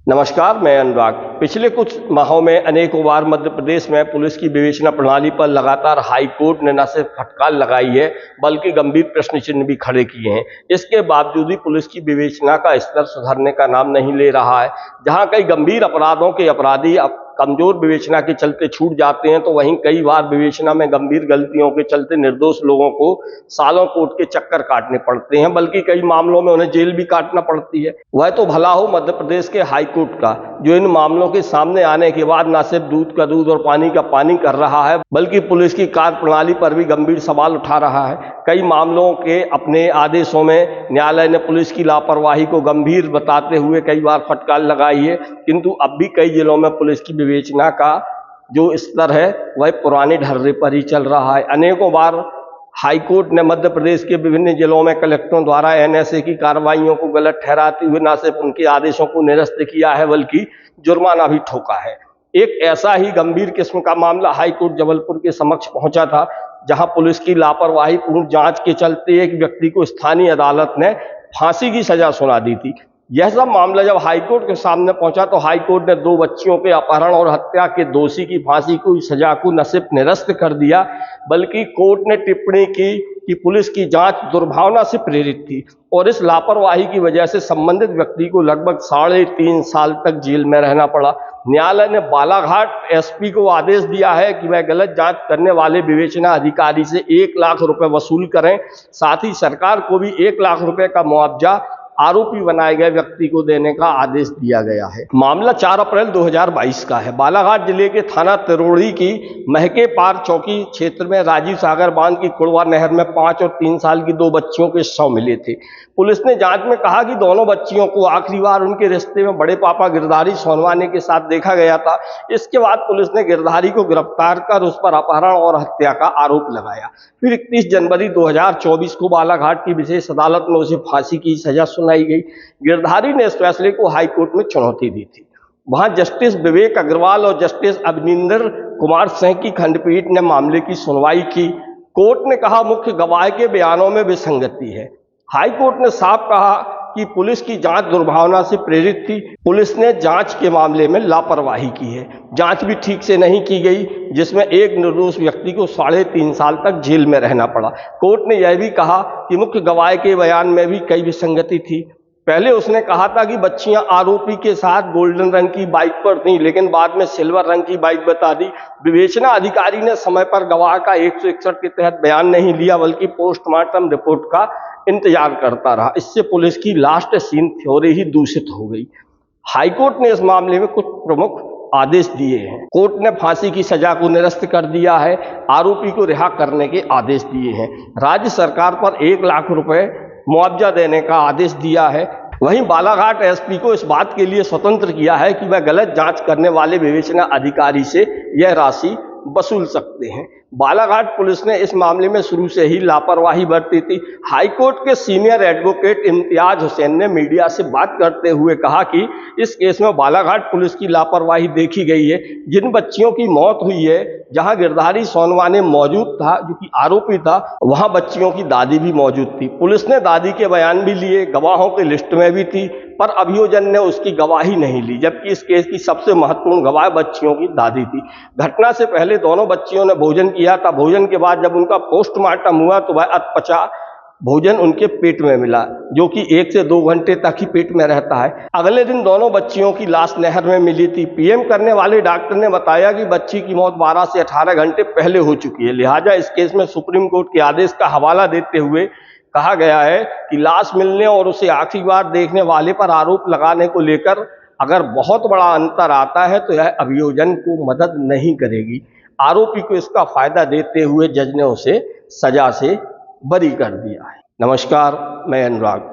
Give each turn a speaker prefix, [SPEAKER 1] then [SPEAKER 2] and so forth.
[SPEAKER 1] नमस्कार, मैं अनुराग। पिछले कुछ माहों में अनेकों बार मध्य प्रदेश में पुलिस की विवेचना प्रणाली पर लगातार हाई कोर्ट ने न सिर्फ फटकार लगाई है, बल्कि गंभीर प्रश्न चिन्ह भी खड़े किए हैं। इसके बावजूद भी पुलिस की विवेचना का स्तर सुधरने का नाम नहीं ले रहा है। जहां कई गंभीर अपराधों के अपराधी कमजोर विवेचना के चलते छूट जाते हैं, तो वहीं कई बार विवेचना में गंभीर गलतियों के चलते निर्दोष लोगों को सालों कोर्ट के चक्कर काटने पड़ते हैं, बल्कि कई मामलों में उन्हें जेल भी काटना पड़ती है। वह तो भला हो मध्य प्रदेश के हाई कोर्ट का, जो इन मामलों के सामने आने के बाद न सिर्फ दूध का दूध और पानी का पानी कर रहा है, बल्कि पुलिस की कार्य प्रणाली पर भी गंभीर सवाल उठा रहा है। कई मामलों के अपने आदेशों में न्यायालय ने पुलिस की लापरवाही को गंभीर बताते हुए कई बार फटकार लगाई है, किंतु अब भी कई जिलों में पुलिस की विवेचना का जो स्तर है वह पुराने ढर्रे पर ही चल रहा है। अनेकों बार हाईकोर्ट ने मध्य प्रदेश के विभिन्न जिलों में कलेक्टरों द्वारा एनएसए की कार्रवाइयों को गलत ठहराते हुए न सिर्फ उनके आदेशों को निरस्त किया है, बल्कि जुर्माना भी ठोका है। एक ऐसा ही गंभीर किस्म का मामला हाईकोर्ट जबलपुर के समक्ष पहुंचा था, जहां पुलिस की लापरवाही पूर्ण जांच के चलते एक व्यक्ति को स्थानीय अदालत ने फांसी की सजा सुना दी थी। यह सब मामला जब हाईकोर्ट के सामने पहुंचा तो हाईकोर्ट ने 2 बच्चियों के अपहरण और हत्या के दोषी की फांसी की सजा को न सिर्फ निरस्त कर दिया, बल्कि कोर्ट ने टिप्पणी की कि पुलिस की जांच दुर्भावना से प्रेरित थी और इस लापरवाही की वजह से संबंधित व्यक्ति को लगभग 3.5 साल तक जेल में रहना पड़ा। न्यायालय ने बालाघाट एसपी को आदेश दिया है कि वह गलत जांच करने वाले विवेचना अधिकारी से 1 लाख रुपए वसूल करें। साथ ही सरकार को भी 1 लाख रुपए का मुआवजा आरोपी बनाए गए व्यक्ति को देने का आदेश दिया गया है। मामला 4 अप्रैल 2022 का है। बालाघाट जिले के थाना तिरोड़ी की महके पार चौकी क्षेत्र में राजीव सागर बांध की कुड़वा नहर में 5 और 3 साल की 2 बच्चियों के शव मिले थे। पुलिस ने जांच में कहा कि दोनों बच्चियों को आखिरी बार उनके रिश्ते में बड़े पापा गिरधारी सोनवाने के साथ देखा गया था। इसके बाद पुलिस ने गिरधारी को गिरफ्तार कर उस पर अपहरण और हत्या का आरोप लगाया। फिर 31 जनवरी 2024 को बालाघाट की विशेष अदालत में उसे फांसी की सजा सुनाई गई। गिरधारी ने इस फैसले को हाईकोर्ट में चुनौती दी थी। वहां जस्टिस विवेक अग्रवाल और जस्टिस अवनिंदर कुमार सिंह की खंडपीठ ने मामले की सुनवाई की। कोर्ट ने कहा मुख्य गवाह के बयानों में विसंगति है। हाई कोर्ट ने साफ कहा कि पुलिस की जांच दुर्भावना से प्रेरित थी। पुलिस ने जांच के मामले में लापरवाही की है। जांच भी ठीक से नहीं की गई, जिसमें एक निर्दोष व्यक्ति को 3.5 साल तक जेल में रहना पड़ा। कोर्ट ने यह भी कहा कि मुख्य गवाह के बयान में भी कई विसंगति थी। पहले उसने कहा था कि बच्चियां आरोपी के साथ गोल्डन रंग की बाइक पर थीं, लेकिन बाद में सिल्वर रंग की बाइक बता दी। विवेचना अधिकारी ने समय पर गवाह का 161 के तहत बयान नहीं लिया, बल्कि पोस्टमार्टम रिपोर्ट का इंतजार करता रहा। इससे पुलिस की लास्ट सीन थ्योरी ही दूषित हो गई। हाईकोर्ट ने इस मामले में कुछ प्रमुख आदेश दिए हैं। कोर्ट ने फांसी की सजा को निरस्त कर दिया है। आरोपी को रिहा करने के आदेश दिए हैं। राज्य सरकार पर 1 लाख रुपए मुआवजा देने का आदेश दिया है। वहीं बालाघाट एसपी को इस बात के लिए स्वतंत्र किया है कि वह गलत जांच करने वाले विवेचना अधिकारी से यह राशि वसूल सकते हैं। बालाघाट पुलिस ने इस मामले में शुरू से ही लापरवाही बरती थी। हाईकोर्ट के सीनियर एडवोकेट इम्तियाज हुसैन ने मीडिया से बात करते हुए कहा कि इस केस में बालाघाट पुलिस की लापरवाही देखी गई है। जिन बच्चियों की मौत हुई है, जहां गिरधारी सोनवाने मौजूद था, जो कि आरोपी था, वहां बच्चियों की दादी भी मौजूद थी। पुलिस ने दादी के बयान भी लिए, गवाहों की लिस्ट में भी थी, पर अभियोजन ने उसकी गवाही नहीं ली, जबकि इस केस की सबसे महत्वपूर्ण गवाह बच्चियों की दादी थी। घटना से पहले दोनों बच्चियों ने भोजन किया था। भोजन के बाद जब उनका पोस्टमार्टम हुआ तो वह अधपचा भोजन उनके पेट में मिला, जो कि 1 से 2 घंटे तक ही पेट में रहता है। अगले दिन दोनों बच्चियों की लाश नहर में मिली थी। पीएम करने वाले डॉक्टर ने बताया कि बच्ची की मौत 12 से 18 घंटे पहले हो चुकी है। लिहाजा इस केस में सुप्रीम कोर्ट के आदेश का हवाला देते हुए कहा गया है कि लाश मिलने और उसे आखिरी बार देखने वाले पर आरोप लगाने को लेकर अगर बहुत बड़ा अंतर आता है तो यह अभियोजन को मदद नहीं करेगी। आरोपी को इसका फायदा देते हुए जज ने उसे सजा से बरी कर दिया है। नमस्कार, मैं अनुराग।